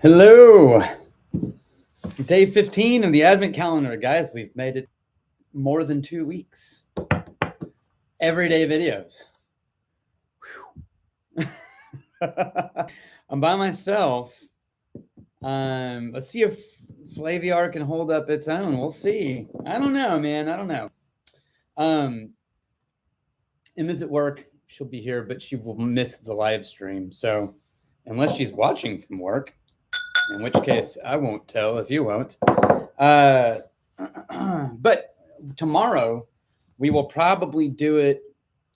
Hello. Day 15 of the Advent calendar, guys. We've made it more than 2 weeks. Everyday videos. I'm by myself. Let's see if Flaviar can hold up its own. We'll see. I don't know, man. I don't know. Emma's at work. She'll be here, but she will miss the live stream. So unless she's watching from work, in which case I won't tell if you won't. But tomorrow we will probably do it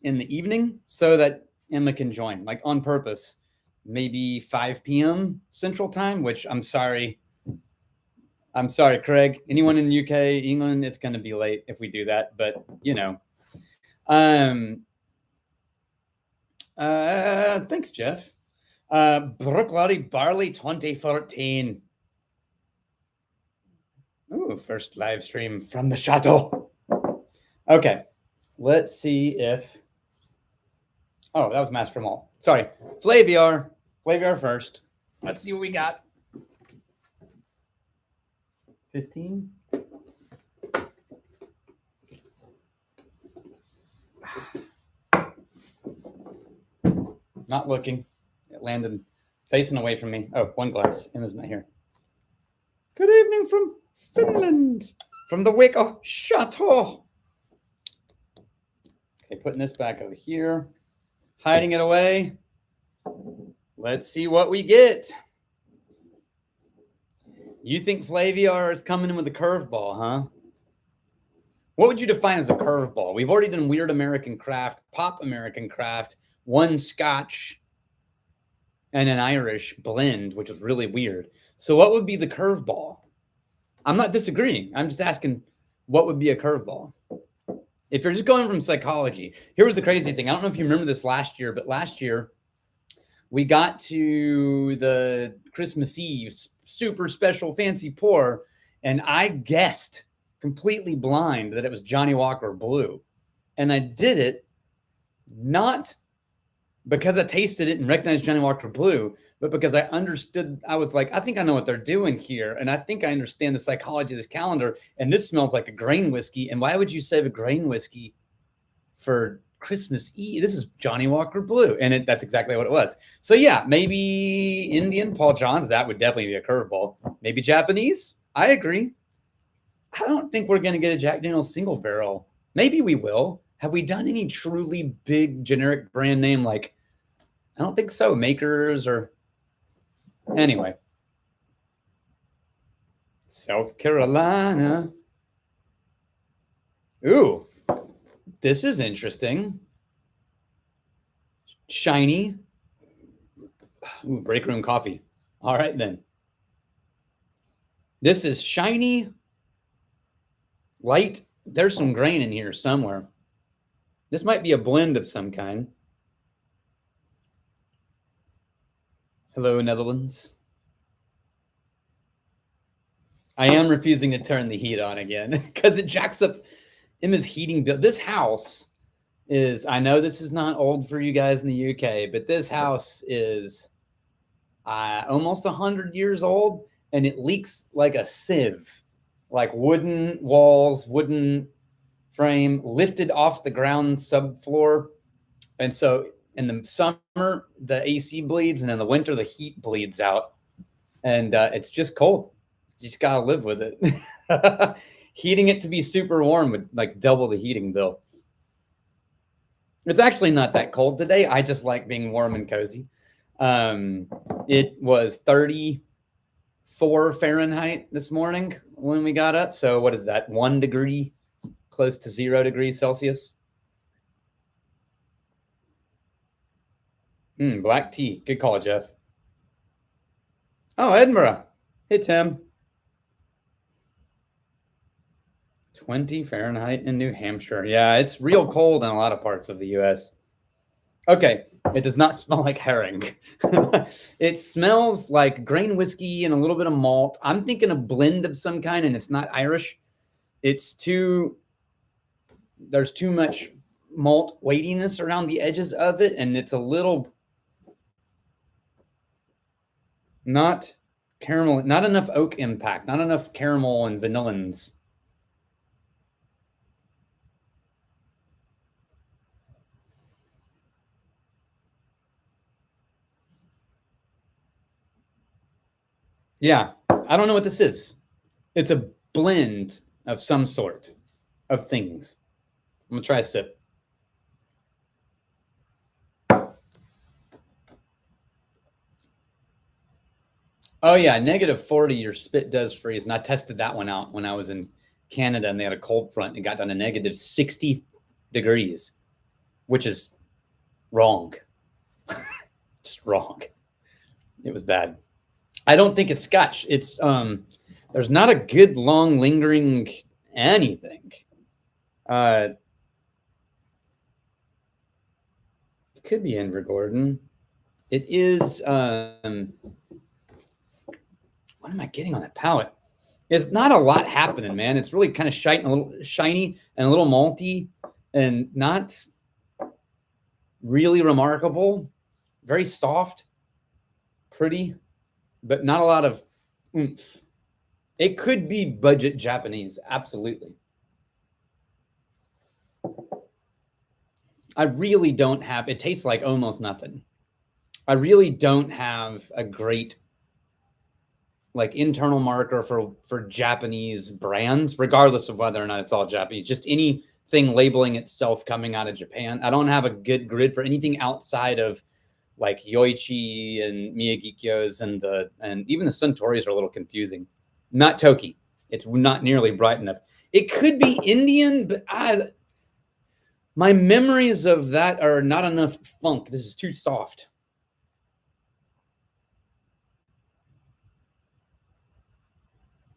in the evening so that Emma can join, like on purpose, maybe 5 p.m. Central Time, which I'm sorry, Craig. Anyone in the UK, England, it's going to be late if we do that, but you know. Thanks, Jeff. Brooklady Barley 2014. Ooh, first live stream from the chateau. Okay, let's see if. Oh, that was Master Mall. Sorry, Flaviar first. Let's see what we got. 15. Not looking. It landed facing away from me. Oh, one glass. Emma's not here. Good evening from Finland, from the Waco Chateau. Okay, putting this back over here, hiding it away. Let's see what we get. You think Flaviar is coming in with a curveball, huh? What would you define as a curveball? We've already done weird American craft, pop American craft, one Scotch, and an Irish blend, which was really weird. So what would be the curveball? I'm not disagreeing. I'm just asking what would be a curveball? If you're just going from psychology, here was the crazy thing. I don't know if you remember this last year, but last year we got to the Christmas Eve super special fancy pour, and I guessed completely blind that it was Johnny Walker Blue. And I did it not because I tasted it and recognized Johnny Walker Blue, but because I understood. I was like, I think I know what they're doing here. And I think I understand the psychology of this calendar. And this smells like a grain whiskey. And why would you save a grain whiskey for Christmas Eve? This is Johnny Walker Blue. And that's exactly what it was. So yeah, maybe Indian, Paul Johns, that would definitely be a curveball. Maybe Japanese. I agree. I don't think we're going to get a Jack Daniel's single barrel. Maybe we will. Have we done any truly big generic brand name? Like, I don't think so. Makers or anyway. South Carolina. Ooh, this is interesting. Shiny. Ooh, break room coffee. All right, then. This is shiny, light. There's some grain in here somewhere. This might be a blend of some kind. Hello, Netherlands. I am refusing to turn the heat on again because it jacks up Emma's heating bill. This house is, I know this is not old for you guys in the UK, but this house is almost 100 years old, and it leaks like a sieve, like wooden walls, wooden frame lifted off the ground subfloor. And so in the summer, the AC bleeds, and in the winter, the heat bleeds out. And it's just cold. You just got to live with it. Heating it to be super warm would like double the heating bill. It's actually not that cold today. I just like being warm and cozy. It was 34 Fahrenheit this morning when we got up. So what is that? 1 degree, close to 0 degrees Celsius. Black tea. Good call, Jeff. Oh, Edinburgh. Hey, Tim. 20 Fahrenheit in New Hampshire. Yeah, it's real cold in a lot of parts of the U.S. Okay, it does not smell like herring. It smells like grain whiskey and a little bit of malt. I'm thinking a blend of some kind, and it's not Irish. There's too much malt weightiness around the edges of it, and it's a little not Caramel, not enough oak impact, not enough caramel and vanillins. Yeah, I don't know what this is. It's a blend of some sort of things. I'm gonna try a sip. Oh yeah, -40, your spit does freeze. And I tested that one out when I was in Canada and they had a cold front and it got down to -60 degrees, which is wrong. Just wrong. It was bad. I don't think it's Scotch. It's there's not a good long lingering anything. It could be Invergordon. It is what am I getting on that palate? It's not a lot happening, man. It's really kind of shiny and a little malty and not really remarkable. Very soft, pretty, but not a lot of oomph. It could be budget Japanese, absolutely. I really don't have, it tastes like almost nothing. I really don't have a great like internal marker for Japanese brands, regardless of whether or not it's all Japanese. Just anything labeling itself coming out of Japan. I don't have a good grid for anything outside of like Yoichi and Miyagikyos and even the Suntories are a little confusing. Not Toki. It's not nearly bright enough. It could be Indian, but my memories of that are not enough funk. This is too soft.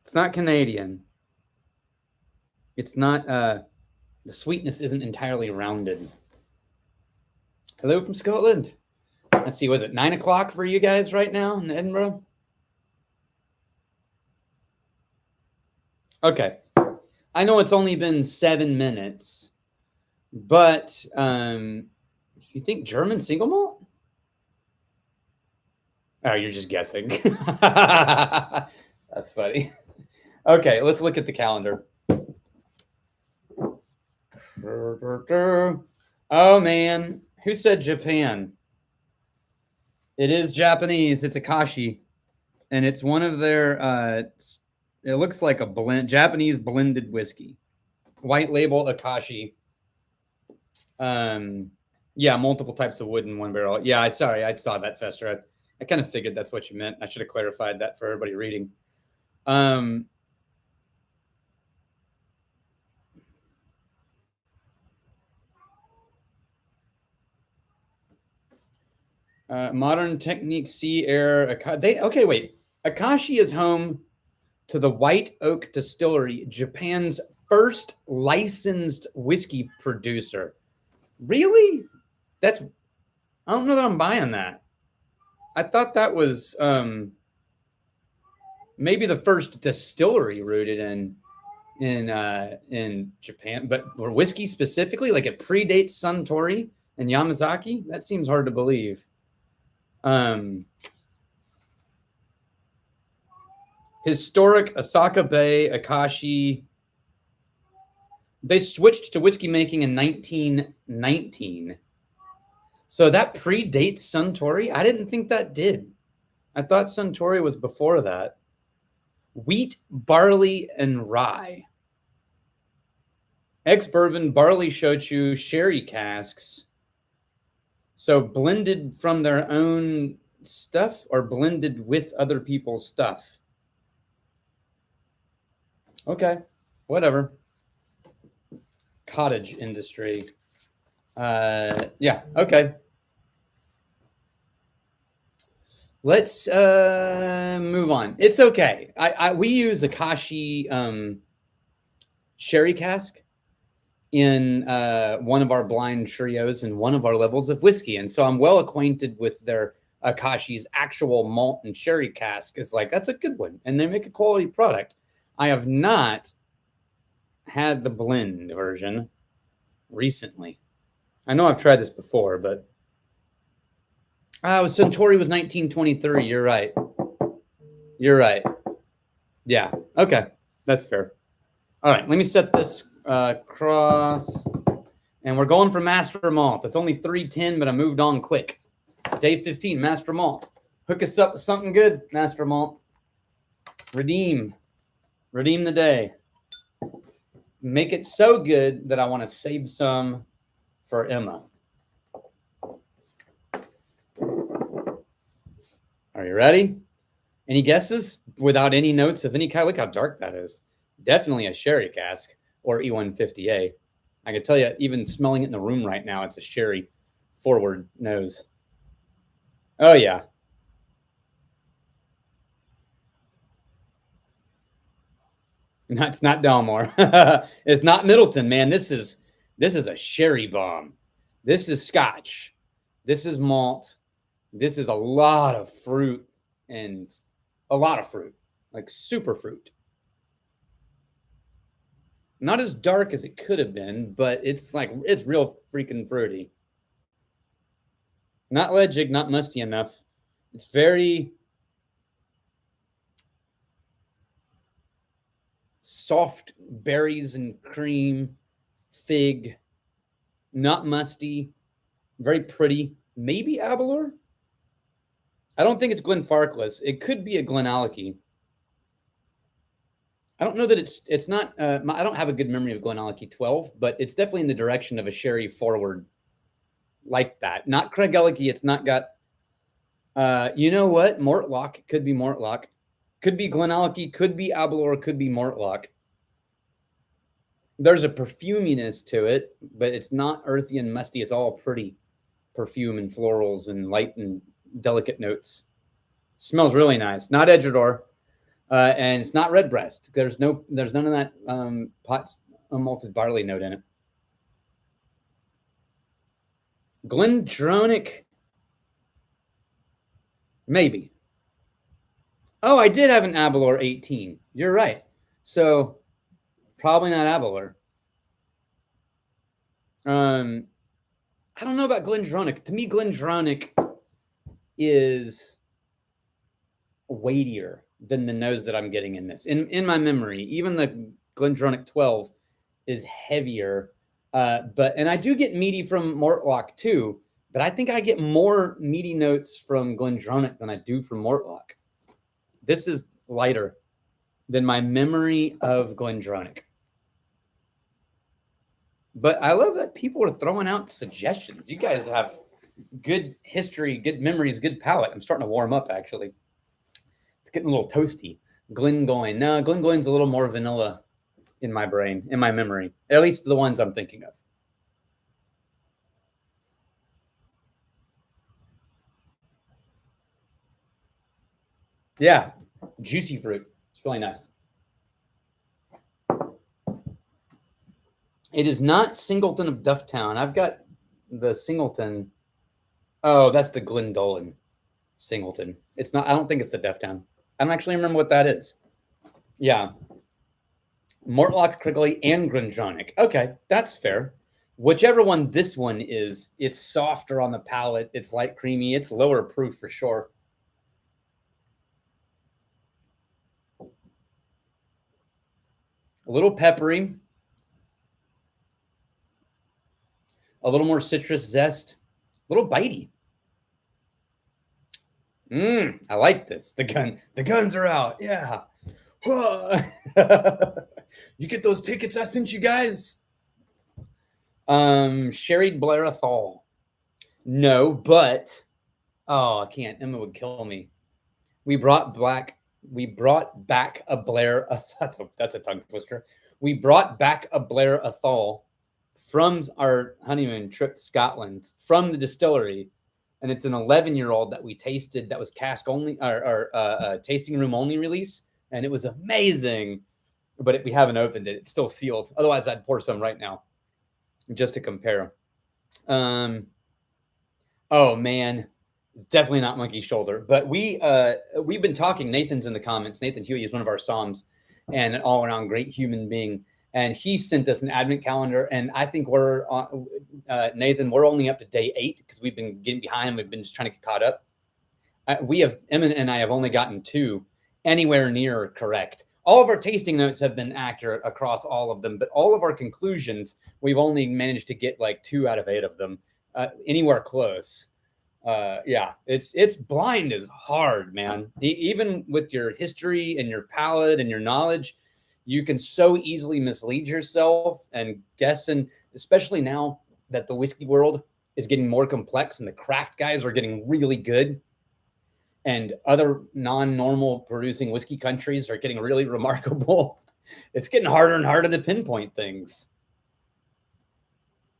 It's not Canadian. It's not, the sweetness isn't entirely rounded. Hello from Scotland. Let's see, was it 9 o'clock for you guys right now in Edinburgh? Okay. I know it's only been 7 minutes, but you think German single malt? Oh, you're just guessing. That's funny. Okay, let's look at the calendar. Oh man, who said Japan? It is Japanese. It's Akashi, and it's one of their. It looks like a Japanese blended whiskey, white label Akashi. Yeah, multiple types of wood in one barrel. Yeah, sorry, I saw that, Fester. I kind of figured that's what you meant. I should have clarified that for everybody reading. Modern Technique Sea Air. Okay, wait. Akashi is home to the White Oak Distillery, Japan's first licensed whiskey producer. Really? I don't know that I'm buying that. I thought that was maybe the first distillery rooted in Japan, but for whiskey specifically, like it predates Suntory and Yamazaki. That seems hard to believe. Historic Osaka Bay, Akashi. They switched to whiskey making in 1919. So that predates Suntory? I didn't think that did. I thought Suntory was before that. Wheat, barley, and rye. Ex-bourbon, barley shochu, sherry casks. So blended from their own stuff or blended with other people's stuff? Okay, whatever. Cottage industry. Yeah, okay. Let's move on. It's okay. We use Akashi sherry cask in one of our blind trios and one of our levels of whiskey. And so I'm well acquainted with their Akashi's actual malt and sherry cask. It's like, that's a good one. And they make a quality product. I have not had the blend version recently. I know I've tried this before, but... Suntory was 1923. You're right. You're right. Yeah. Okay. That's fair. All right. Let me set this cross. And we're going for Master Malt. It's only 3:10, but I moved on quick. Day 15, Master Malt. Hook us up with something good, Master Malt. Redeem the day. Make it so good that I want to save some for Emma. Are you ready? Any guesses? Without any notes of any kind. Look how dark that is. Definitely a sherry cask or E150A. I can tell you, even smelling it in the room right now, it's a sherry forward nose. Oh, yeah. It's not Dalmore. It's not Middleton, man. This is a sherry bomb. This is Scotch. This is malt. This is a lot of fruit and a lot of fruit, like super fruit. Not as dark as it could have been, but it's real freaking fruity. Not legic, not musty enough. It's very soft berries and cream, fig, not musty, very pretty. Maybe Abelor? I don't think it's Glenfarclas. It could be a Glenallachie. I don't know that it's not. I don't have a good memory of Glenallachie 12, but it's definitely in the direction of a sherry forward like that. Not Craigellachie. It's not got. You know what? Mortlock could be Mortlock, could be Glenallachie, could be Abelor, could be Mortlock. There's a perfuminess to it, but it's not earthy and musty. It's all pretty perfume and florals and light and delicate notes. Smells really nice. Not Edgeador. And it's not Redbreast. There's none of that pot malted barley note in it. Glendronach, maybe. Oh, I did have an Abelor 18. You're right. So probably not Abelor. I don't know about Glendronach. To me, Glendronach is weightier than the nose that I'm getting in this. In my memory, even the Glendronach 12 is heavier. And I do get meaty from Mortlock too, but I think I get more meaty notes from Glendronach than I do from Mortlock. This is lighter than my memory of Glendronach. But I love that people are throwing out suggestions. You guys have good history, good memories, good palate. I'm starting to warm up, actually. It's getting a little toasty. Glengoyne. No, Glengoyne's a little more vanilla in my brain, in my memory. At least the ones I'm thinking of. Yeah, juicy fruit. It's really nice. It is not Singleton of Dufftown. I've got the Singleton. Oh, that's the Glendolin Singleton. It's not. I don't think it's the Dufftown. I don't actually remember what that is. Yeah. Mortlock, Craigley, and Glendronach. Okay, that's fair. Whichever one this one is, it's softer on the palate. It's light creamy. It's lower proof for sure. A little peppery. A little more citrus zest. A little bitey. I like this. The guns are out. Yeah. You get those tickets I sent you guys? Sherried Blairathol. No, but I can't. Emma would kill me. We brought back a Blair. That's a tongue twister. We brought back a Blair Athol from our honeymoon trip to Scotland from the distillery, and it's an 11-year-old that we tasted. That was cask only, or tasting room only release, and it was amazing. But we haven't opened it. It's still sealed. Otherwise, I'd pour some right now, just to compare. Oh man, it's definitely not Monkey Shoulder. But we've been talking. Nathan's in the comments. Nathan Huey is one of our Psalms and an all-around great human being. And he sent us an advent calendar. And I think we're on, Nathan, we're only up to day 8 because we've been getting behind. We've been just trying to get caught up. Emma and I have only gotten 2. anywhere near correct. All of our tasting notes have been accurate across all of them, but all of our conclusions, we've only managed to get like 2 out of 8 of them, anywhere close. Yeah, it's blind is hard, man. Even with your history and your palate and your knowledge, you can so easily mislead yourself and guess. And especially now that the whiskey world is getting more complex and the craft guys are getting really good, and other non-normal producing whiskey countries are getting really remarkable. It's getting harder and harder to pinpoint things.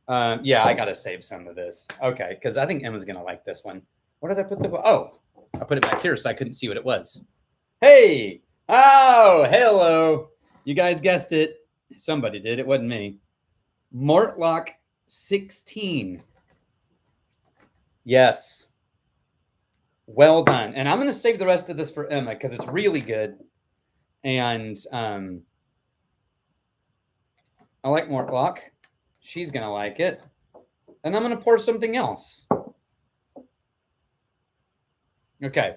Yeah, I gotta save some of this. Okay, because I think Emma's gonna like this one. What did I put the? Oh, I put it back here so I couldn't see what it was. Hey, oh, hello. You guys guessed it. Somebody did. It wasn't me. Mortlock 16. Yes. Well done. And I'm going to save the rest of this for Emma because it's really good. And I like Mortlock. She's going to like it. And I'm going to pour something else. Okay.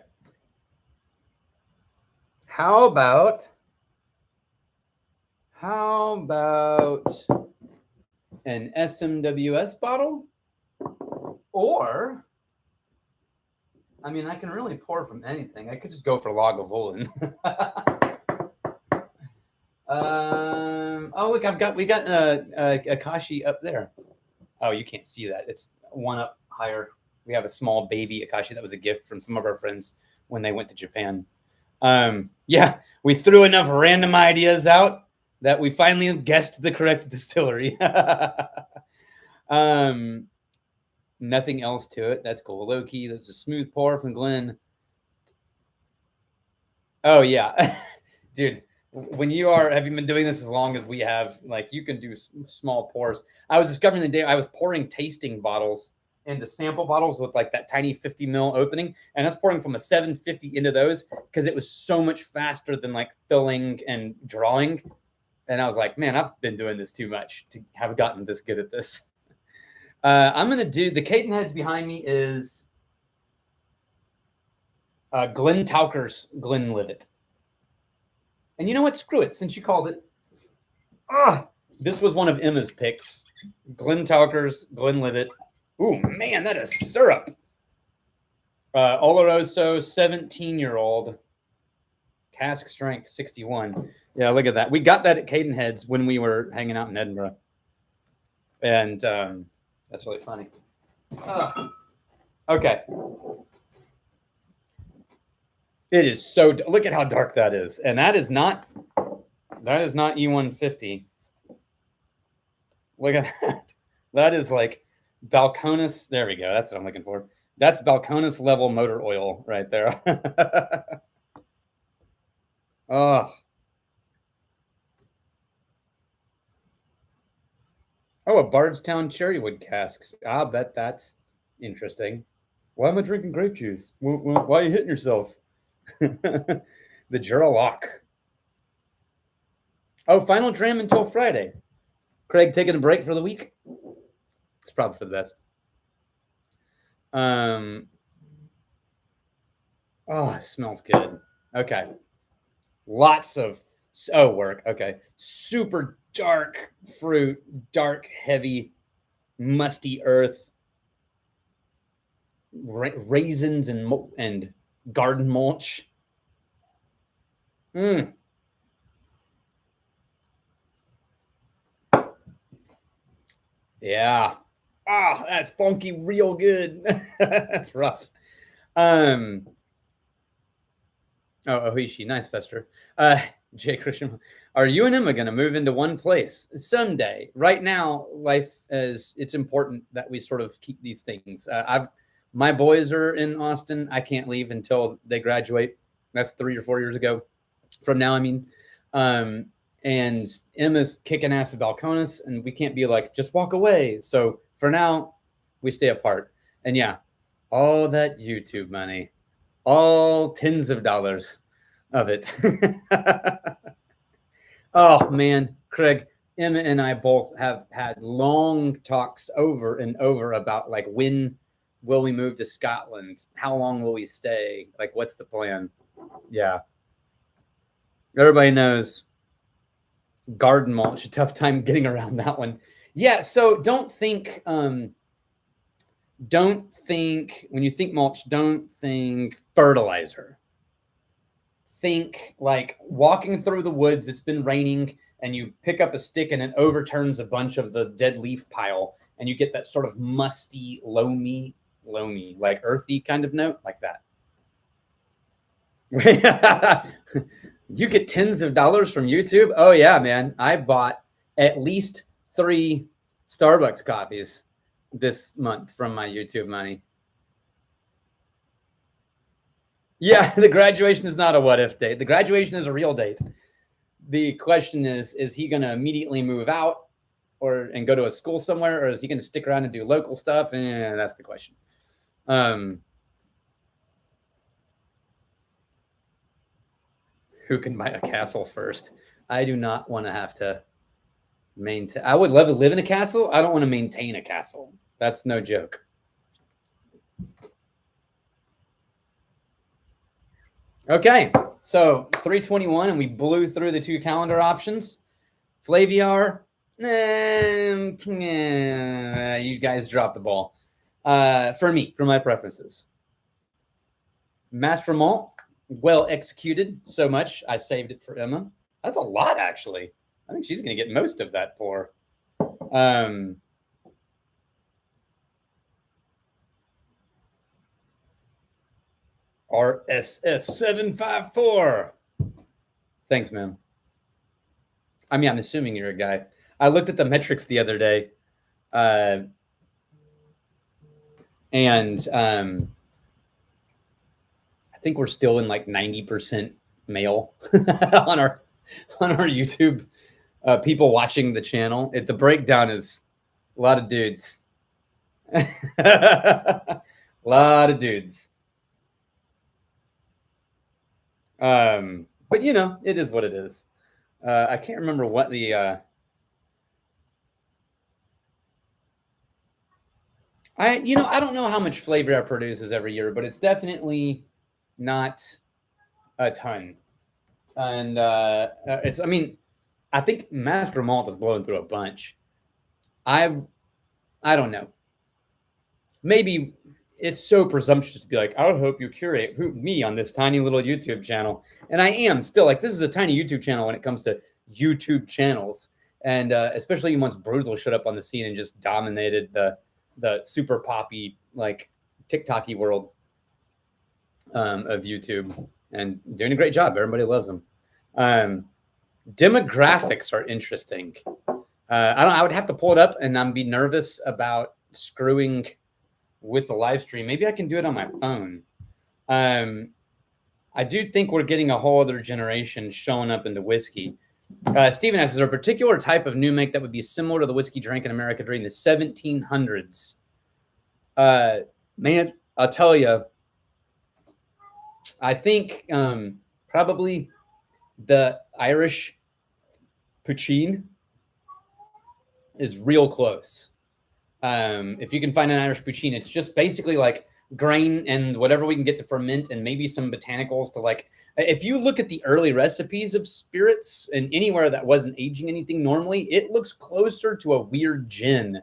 How about an SMWS bottle? Or, I mean, I can really pour from anything. I could just go for Lagavulin. Oh, look, we got Akashi up there. Oh, you can't see that. It's one up higher. We have a small baby Akashi that was a gift from some of our friends when they went to Japan. Yeah, we threw enough random ideas out that we finally guessed the correct distillery. Nothing else to it. That's cool. Low key. That's a smooth pour from Glenn. Oh yeah, dude. When have you been doing this as long as we have? Like, you can do small pours. I was discovering the day I was pouring tasting bottles into sample bottles with like that tiny 50 ml opening, and I was pouring from a 750 into those because it was so much faster than like filling and drawing. And I was like, man, I've been doing this too much to have gotten this good at this. I'm going to do the Cadenheads behind me is Glenn Tauker's Glenlivet. And you know what? Screw it. Since you called it. This was one of Emma's picks. Glenn Tauker's Glenlivet. Ooh, man, that is syrup. Oloroso, 17-year-old. Cask strength, 61. Yeah, look at that. We got that at Cadenheads when we were hanging out in Edinburgh. And that's really funny. Okay. It is so, look at how dark that is. And that is not E150. Look at that. That is like Balcones. There we go. That's what I'm looking for. That's Balcones level motor oil right there. Oh. Oh, a Bardstown Cherrywood casks. I'll bet that's interesting. Why am I drinking grape juice? Why are you hitting yourself? The Jura Lock. Oh, final dram until Friday. Craig taking a break for the week. It's probably for the best. Oh, it smells good. Okay. Lots of work. Okay. Super dark fruit, dark, heavy, musty earth, raisins and garden mulch. Yeah. Oh, that's funky, real good. That's rough. Oh, Ohishi, nice Fester. Jay Christian, are you and Emma going to move into one place someday? Right now, life it's important that we sort of keep these things. My boys are in Austin. I can't leave until they graduate. That's 3 or 4 years ago. From now, I mean. And Emma's kicking ass at Balcones, and we can't be like, just walk away. So for now, we stay apart. And yeah, all that YouTube money, all tens of dollars of it. Oh, man, Craig, Emma and I both have had long talks over and over about like, when will we move to Scotland? How long will we stay? Like, what's the plan? Yeah. Everybody knows garden mulch, a tough time getting around that one. Yeah, so don't think when you think mulch, don't think fertilizer. Think like walking through the woods, it's been raining, and you pick up a stick and it overturns a bunch of the dead leaf pile, and you get that sort of musty, loamy, like earthy kind of note, like that. You get tens of dollars from YouTube? Oh yeah, man. I bought at least 3 Starbucks coffees this month from my YouTube money. Yeah, the graduation is not a what if date. The graduation is a real date. The question is he going to immediately move out and go to a school somewhere, or is he going to stick around and do local stuff? And that's the question. Who can buy a castle first? I do not want to have to maintain. I would love to live in a castle. I don't want to maintain a castle. That's no joke. Okay, so 321, and we blew through the 2 calendar options. Flaviar, you guys dropped the ball. For me, for my preferences. Master Malt, well executed. So much, I saved it for Emma. That's a lot, actually. I think she's going to get most of that pour. RSS754. Thanks, man. I mean, I'm assuming you're a guy. I looked at the metrics the other day, and I think we're still in like 90% male on our YouTube people watching the channel. The breakdown is a lot of dudes. A lot of dudes. But you know, it is what it is. I can't remember what the I don't know how much Flaviar produces every year, but it's definitely not a ton. And I think Master Malt is blowing through a bunch. I don't know. Maybe it's so presumptuous to be like, I would hope you curate me on this tiny little YouTube channel. And I am still like, this is a tiny YouTube channel when it comes to YouTube channels. And especially once Bruzel showed up on the scene and just dominated the super poppy, like TikTok-y world of YouTube, and doing a great job. Everybody loves them. Demographics are interesting. I would have to pull it up, and I'd be nervous about screwing with the live stream. Maybe I can do it on my phone. I do think we're getting a whole other generation showing up into whiskey. Stephen asks, is there a particular type of new make that would be similar to the whiskey drank in America during the 1700s? Man, I'll tell you, I think probably the Irish poutine is real close. If you can find an Irish poutine, it's just basically like grain and whatever we can get to ferment, and maybe some botanicals to like. If you look at the early recipes of spirits and anywhere that wasn't aging anything normally, it looks closer to a weird gin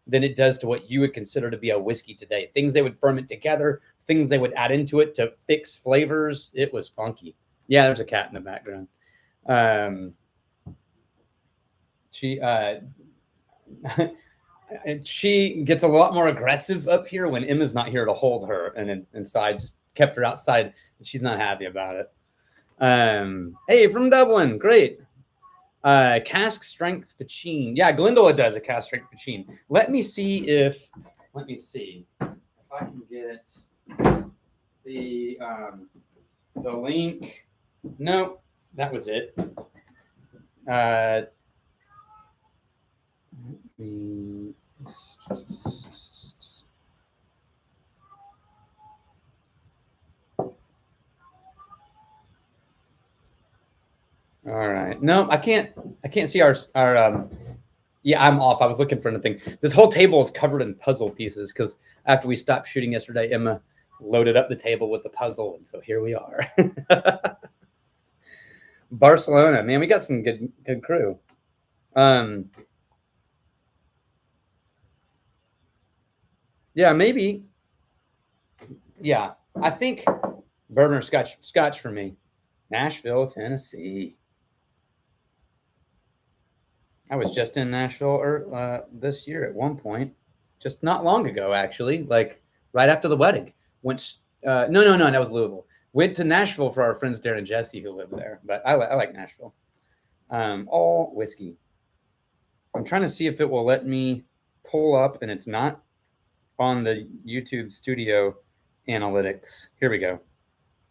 than it does to what you would consider to be a whiskey today. Things they would ferment together, things they would add into it to fix flavors. It was funky. Yeah, there's a cat in the background. She gets a lot more aggressive up here when Emma's not here to hold her, and inside just kept her outside, and she's not happy about it. Hey, from Dublin, great. Cask strength poutine. Yeah, Glendola does a cask strength poutine. Let me see if I can get the link. No, that was it. All right. No, I can't see our yeah, I'm off. I was looking for anything. This whole table is covered in puzzle pieces because after we stopped shooting yesterday, Emma loaded up the table with the puzzle, and so here we are. Barcelona, man, we got some good crew. Yeah, maybe. Yeah, I think bourbon or scotch for me. Nashville, Tennessee. I was just in Nashville this year at one point, just not long ago, actually, like right after the wedding. Went, no, that was Louisville. Went to Nashville for our friends Darren and Jesse who live there, but I like Nashville. All whiskey. I'm trying to see if it will let me pull up, and it's not on the YouTube studio analytics. Here we go.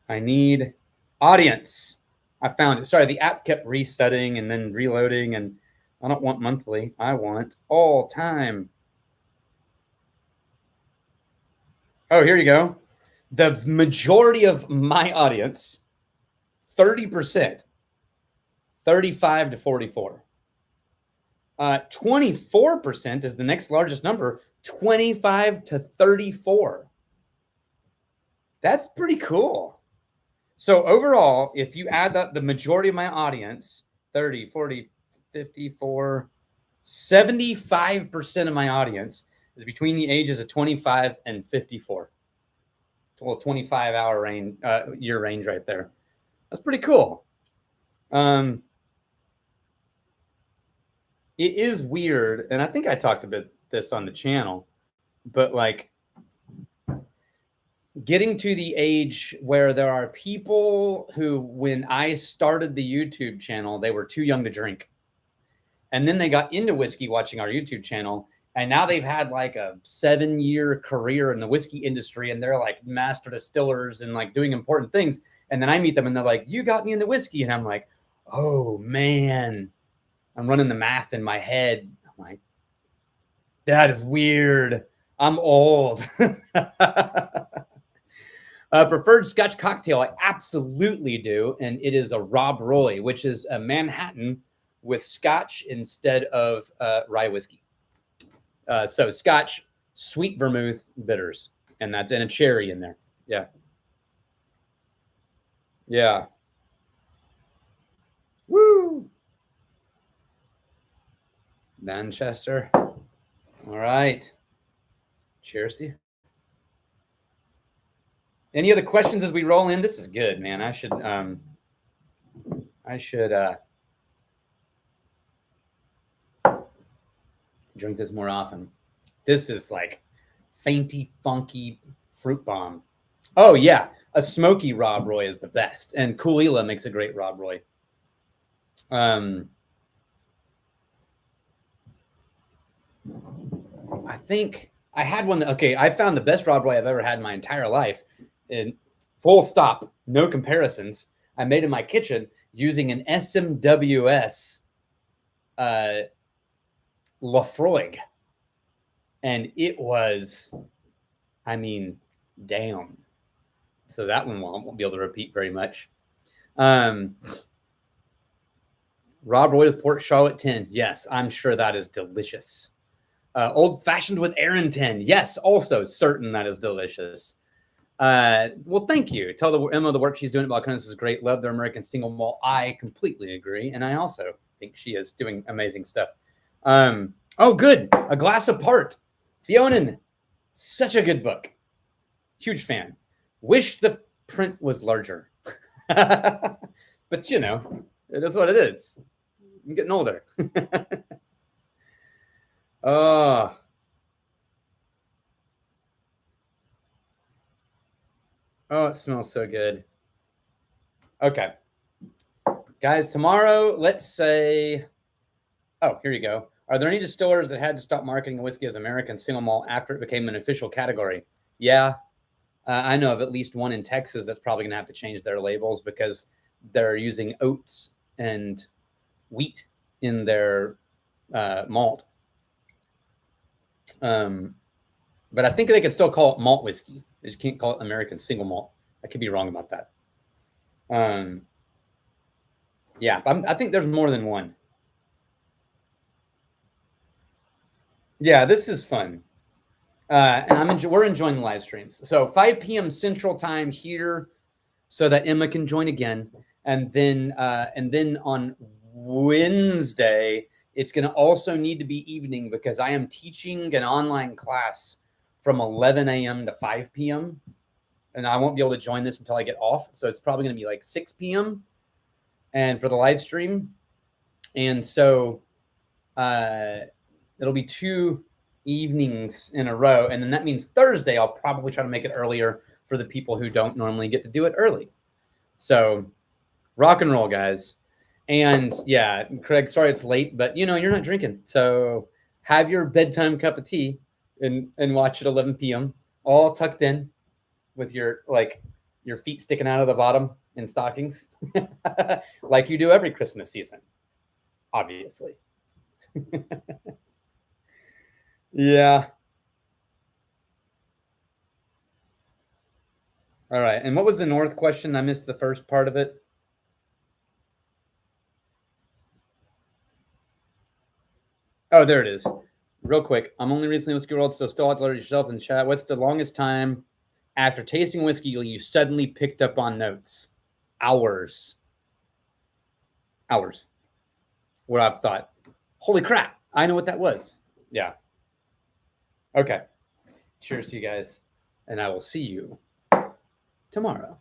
I need audience. I found it. Sorry, the app kept resetting and then reloading, and I don't want monthly. I want all time. Oh, here you go. The majority of my audience, 30%, 35 to 44. 24% is the next largest number, 25 to 34. That's pretty cool. So overall, if you add up the majority of my audience, 30, 40, 54, 75% of my audience is between the ages of 25 and 54. It's a little 25-hour range, year range right there. That's pretty cool. It is weird, and I think I talked about this on the channel, but like getting to the age where there are people who, when I started the YouTube channel, they were too young to drink. And then they got into whiskey watching our YouTube channel. And now they've had like a 7-year career in the whiskey industry, and they're like master distillers and like doing important things. And then I meet them and they're like, you got me into whiskey. And I'm like, oh man, I'm running the math in my head. I'm like, that is weird. I'm old. Preferred Scotch cocktail, I absolutely do. And it is a Rob Roy, which is a Manhattan with Scotch instead of rye whiskey. So Scotch, sweet vermouth, bitters, and that's and a cherry in there. Yeah. Yeah. Woo. Manchester. All right. Cheers to you. Any other questions as we roll in? This is good, man. I should drink this more often. This is like fainty, funky fruit bomb. Oh yeah, a smoky Rob Roy is the best, and Coolila makes a great Rob Roy. I think I had one. Okay, I found the best Rob Roy I've ever had in my entire life. And full stop, no comparisons. I made in my kitchen using an SMWS Lafroig. And it was, I mean, damn. So that one won't be able to repeat very much. Rob Roy with Port Charlotte 10. Yes, I'm sure that is delicious. Old Fashioned with Aaron 10. Yes, also certain that is delicious. Well, thank you. Tell Emma the work she's doing at Balcones is great. Love their American single malt. I completely agree. And I also think she is doing amazing stuff. Oh, good. A Glass Apart. Fionin. Such a good book. Huge fan. Wish the print was larger. But, you know, it is what it is. I'm getting older. Oh. Oh, it smells so good. Okay. Guys, tomorrow, let's say, oh, here you go. Are there any distillers that had to stop marketing whiskey as American single malt after it became an official category? Yeah. I know of at least one in Texas that's probably going to have to change their labels because they're using oats and wheat in their malt. But I think they can still call it malt whiskey. They just can't call it American single malt. I could be wrong about that. Yeah, I think there's more than one. Yeah, this is fun. And we're enjoying the live streams. So 5 p.m. Central Time here so that Emma can join again. And then on Wednesday, it's going to also need to be evening because I am teaching an online class from 11 a.m. to 5 p.m. And I won't be able to join this until I get off. So it's probably going to be like 6 p.m. and for the live stream. And so it'll be 2 evenings in a row. And then that means Thursday, I'll probably try to make it earlier for the people who don't normally get to do it early. So rock and roll, guys. And yeah, Craig, sorry it's late, but you know, you're not drinking. So have your bedtime cup of tea and watch at 11 p.m. all tucked in with your feet sticking out of the bottom in stockings like you do every Christmas season, obviously. Yeah. All right. And what was the North question? I missed the first part of it. Oh, there it is. Real quick. I'm only recently Whiskey World, so still have to learn yourself in the chat. What's the longest time after tasting whiskey you suddenly picked up on notes? Hours. Hours. What I've thought. Holy crap. I know what that was. Yeah. Okay. Cheers to you guys. And I will see you tomorrow.